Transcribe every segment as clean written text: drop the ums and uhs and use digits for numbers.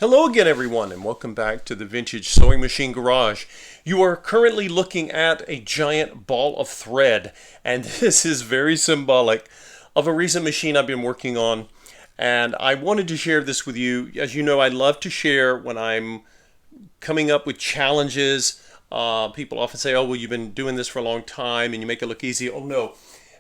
Hello again, everyone, and welcome back to the Vintage Sewing Machine Garage. You are currently looking at a giant ball of thread, and this is very symbolic of a recent machine I've been working on, and I wanted to share this with you. As you know, I love to share when I'm coming up with challenges. People often say, oh, well, you've been doing this for a long time, and you make it look easy. Oh, no.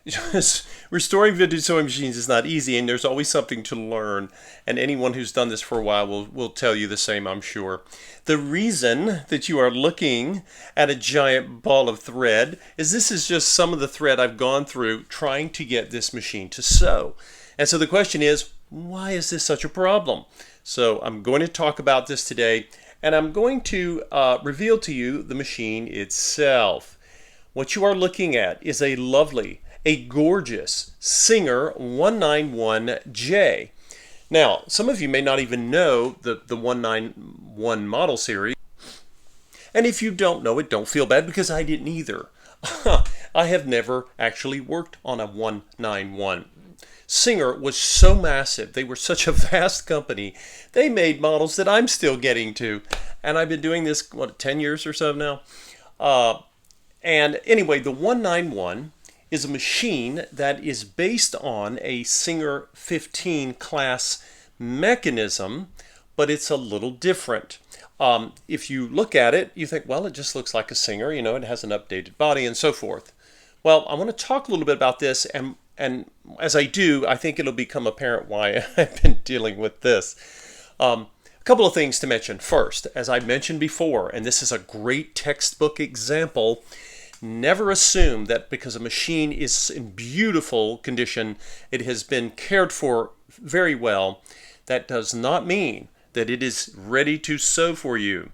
Just restoring vintage sewing machines is not easy, and there's always something to learn, and anyone who's done this for a while will tell you the same, I'm sure. The reason that you are looking at a giant ball of thread is this is just some of the thread I've gone through trying to get this machine to sew. And so the question is, why is this such a problem? So I'm going to talk about this today, and I'm going to reveal to you the machine itself. What you are looking at is a gorgeous Singer 191J. Now, some of you may not even know the 191 model series. And if you don't know it, don't feel bad, because I didn't either. I have never actually worked on a 191. Singer was so massive. They were such a vast company. They made models that I'm still getting to. And I've been doing this, 10 years or so now? And anyway, the 191 is a machine that is based on a Singer 15 class mechanism, but it's a little different. If you look at it, you think, well, it just looks like a Singer, you know, it has an updated body and so forth. Well, I want to talk a little bit about this, and as I do, I think it'll become apparent why I've been dealing with this. A couple of things to mention. First, as I mentioned before, and this is a great textbook example, never assume that because a machine is in beautiful condition, it has been cared for very well. That does not mean that it is ready to sew for you.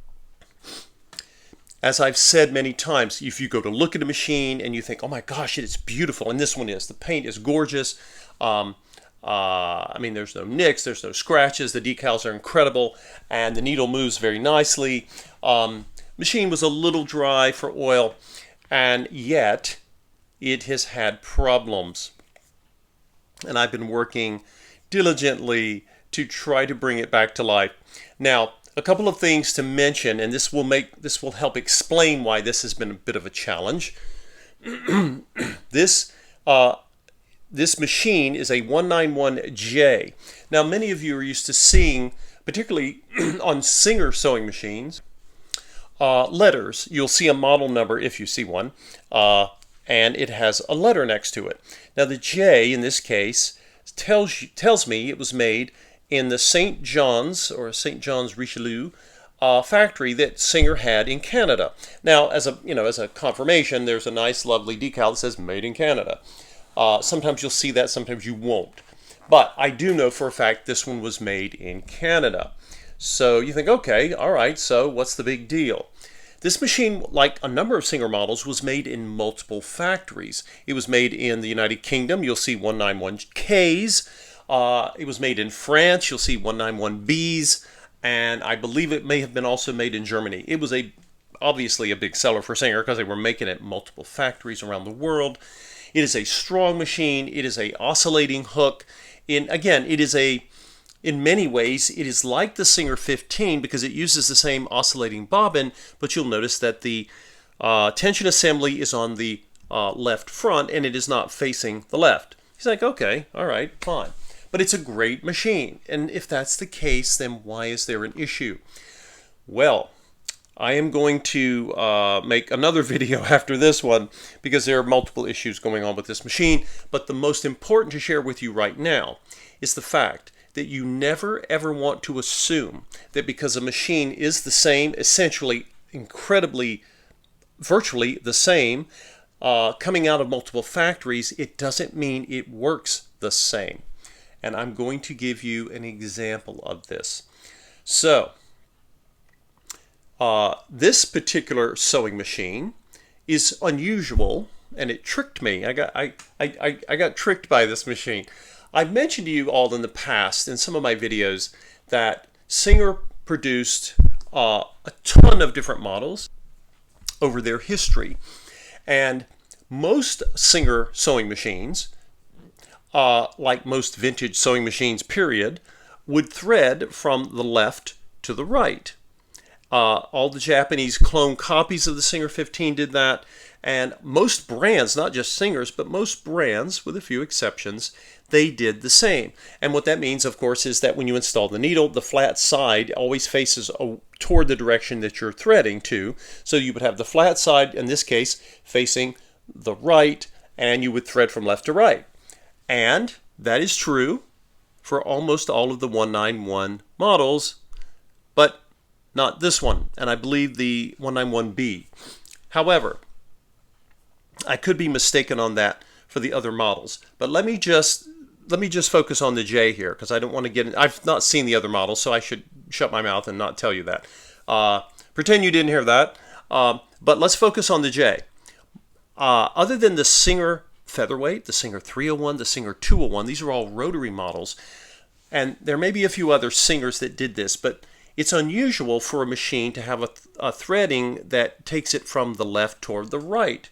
As I've said many times, if you go to look at a machine and you think, oh my gosh, it's beautiful, and this one is, the paint is gorgeous. I mean, there's no nicks, there's no scratches, the decals are incredible, and the needle moves very nicely. Machine was a little dry for oil, and yet it has had problems. And I've been working diligently to try to bring it back to life. Now, a couple of things to mention, and this will help explain why this has been a bit of a challenge. This machine is a 191J. Now, many of you are used to seeing, particularly on Singer sewing machines, letters. You'll see a model number if you see one, and it has a letter next to it. Now, the J in this case tells me it was made in the St. John's or St. John's Richelieu factory that Singer had in Canada. Now, as a confirmation, there's a nice, lovely decal that says "Made in Canada." Sometimes you'll see that, sometimes you won't. But I do know for a fact this one was made in Canada. So you think, okay, all right, so what's the big deal? This machine, like a number of Singer models, was made in multiple factories. It was made in the United Kingdom. You'll see 191Ks. It was made in France. You'll see 191Bs. And I believe it may have been also made in Germany. It was obviously a big seller for Singer because they were making it in multiple factories around the world. It is a strong machine. It is a oscillating hook. In many ways, it is like the Singer 15 because it uses the same oscillating bobbin, but you'll notice that the tension assembly is on the left front and it is not facing the left. He's like, okay, all right, fine. But it's a great machine. And if that's the case, then why is there an issue? Well, I am going to make another video after this one because there are multiple issues going on with this machine. But the most important to share with you right now is the fact that you never ever want to assume that because a machine is the same, essentially, incredibly, virtually the same, coming out of multiple factories, it doesn't mean it works the same. And I'm going to give you an example of this. So, this particular sewing machine is unusual, and it tricked me. I got tricked by this machine. I've mentioned to you all in the past in some of my videos that Singer produced a ton of different models over their history. And most Singer sewing machines, like most vintage sewing machines, period, would thread from the left to the right. All the Japanese clone copies of the Singer 15 did that, and most brands, not just Singers, but most brands, with a few exceptions, they did the same. And what that means, of course, is that when you install the needle, the flat side always faces toward the direction that you're threading to. So you would have the flat side, in this case, facing the right, and you would thread from left to right. And that is true for almost all of the 191 models, but not this one, and I believe the 191B. However, I could be mistaken on that for the other models, but let me just focus on the J here, because I don't want to get in. I've not seen the other models, so I should shut my mouth and not tell you that. Pretend you didn't hear that, but let's focus on the J. Other than the Singer Featherweight, the Singer 301, the Singer 201, these are all rotary models, and there may be a few other Singers that did this, but it's unusual for a machine to have a threading that takes it from the left toward the right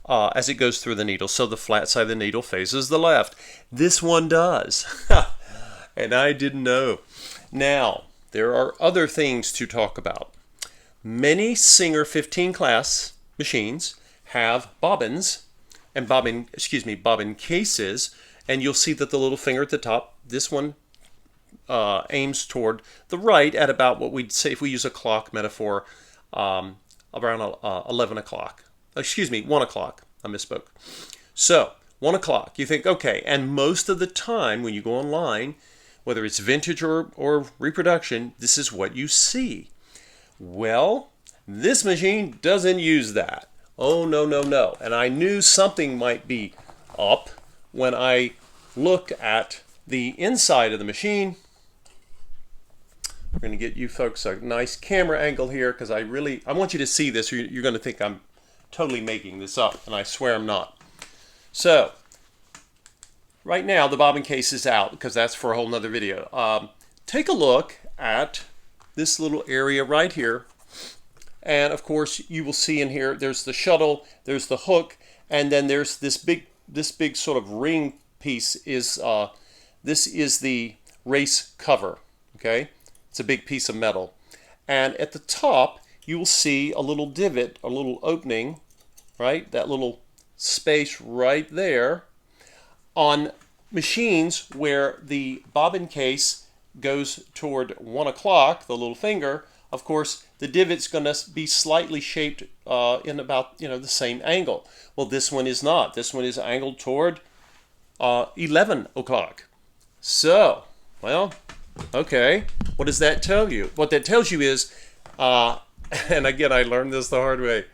as it goes through the needle. So the flat side of the needle faces the left. This one does. And I didn't know. Now, there are other things to talk about. Many Singer 15 class machines have bobbins and bobbin cases, and you'll see that the little finger at the top, this one aims toward the right at about what we'd say, if we use a clock metaphor, around 11 o'clock. Excuse me, 1 o'clock. I misspoke. So, 1 o'clock. You think, okay, and most of the time when you go online, whether it's vintage or reproduction, this is what you see. Well, this machine doesn't use that. Oh, no, no, no. And I knew something might be up when I look at the inside of the machine. We're going to get you folks a nice camera angle here, because I want you to see this, or you're going to think I'm totally making this up, and I swear I'm not. So, right now the bobbin case is out, because that's for a whole nother video. Take a look at this little area right here, and of course you will see in here there's the shuttle, there's the hook, and then there's this big sort of ring piece. This is the race cover. Okay, it's a big piece of metal, and at the top you will see a little divot, a little opening, right? That little space right there. On machines where the bobbin case goes toward 1 o'clock, the little finger, of course, the divot's going to be slightly shaped in about, the same angle. Well, this one is not. This one is angled toward 11 o'clock. So, well, okay. What does that tell you? What that tells you is, and again, I learned this the hard way.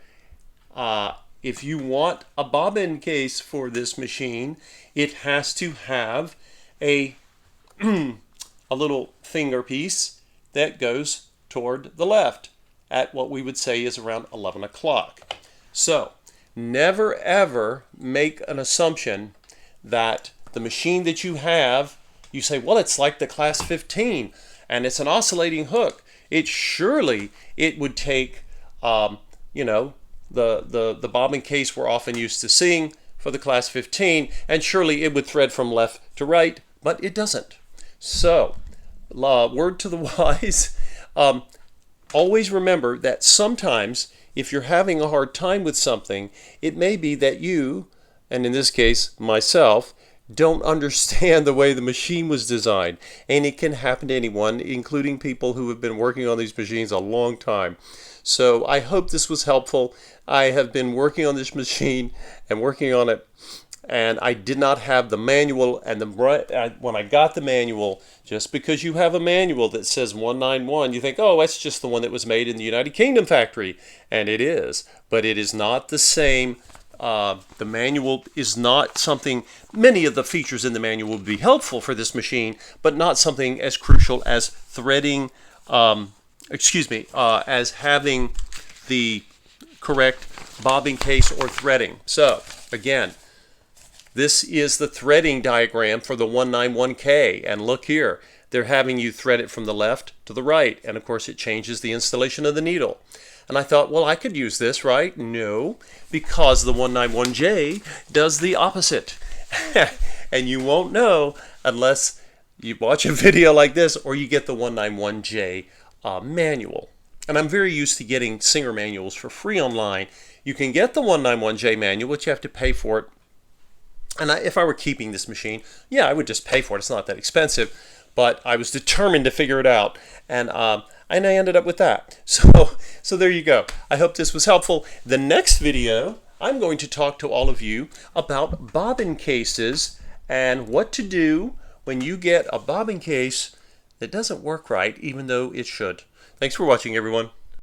If you want a bobbin case for this machine, it has to have a little finger piece that goes toward the left at what we would say is around 11 o'clock. So, never ever make an assumption that the machine that you have, you say, well, it's like the class 15 and it's an oscillating hook. It would take, the bobbin case we're often used to seeing for the class 15, and surely it would thread from left to right, but it doesn't. So, word to the wise, always remember that sometimes if you're having a hard time with something, it may be that you, and in this case myself, don't understand the way the machine was designed. And it can happen to anyone, including people who have been working on these machines a long time. So I hope this was helpful. I have been working on this machine and working on it, and I did not have the manual. And when I got the manual, just because you have a manual that says 191, you think, oh, that's just the one that was made in the United Kingdom factory. And it is, but it is not the same. The manual is not something, many of the features in the manual would be helpful for this machine, but not something as crucial as threading, as having the correct bobbin case or threading. So, again, this is the threading diagram for the 191K, and look here, they're having you thread it from the left to the right, and of course it changes the installation of the needle. And I thought, well, I could use this, right? No, because the 191J does the opposite. And you won't know unless you watch a video like this or you get the 191J manual. And I'm very used to getting Singer manuals for free online. You can get the 191J manual, but you have to pay for it. And if I were keeping this machine, yeah, I would just pay for it. It's not that expensive. But I was determined to figure it out. And I ended up with that. So there you go. I hope this was helpful. The next video, I'm going to talk to all of you about bobbin cases and what to do when you get a bobbin case that doesn't work right, even though it should. Thanks for watching, everyone.